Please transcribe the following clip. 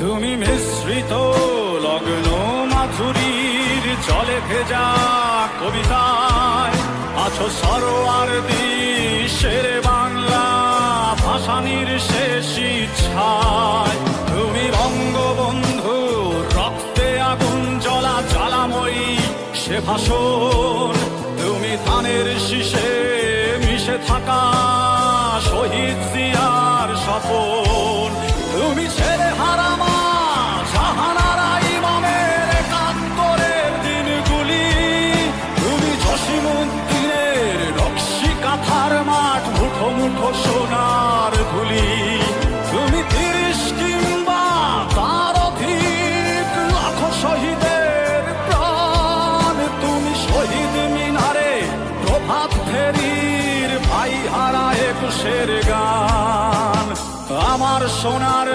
তুমি মিশ্রিত লগ্ন মাধুরীর জলে ভেজা কবিতায় আছো সরোয়ার্দী শেরে বাংলা ভাসানির শেষ ইচ্ছায়। তুমি বঙ্গবন্ধু রক্তে আগুন জ্বলা জ্বালাময়ী সে ভাষণ। তুমি ধানের শীষে মিশে থাকা শহীদ জিয়ার স্বপন। তুমি ছেলে হারামা জাহানারা ইমামের একাত্তরের দিনগুলি। তুমি জসিমউদ্দিনের নকশি কাঁথার মাঠ মুঠো মুঠো সোনার ধুলি। তুমি ৩০ কিংবা তার অধিক লাখো শহীদের প্রাণ। তুমি শহীদ মিনারে প্রভাত ফেরির ভাই হারা ২১-এর গান। আমার সোনার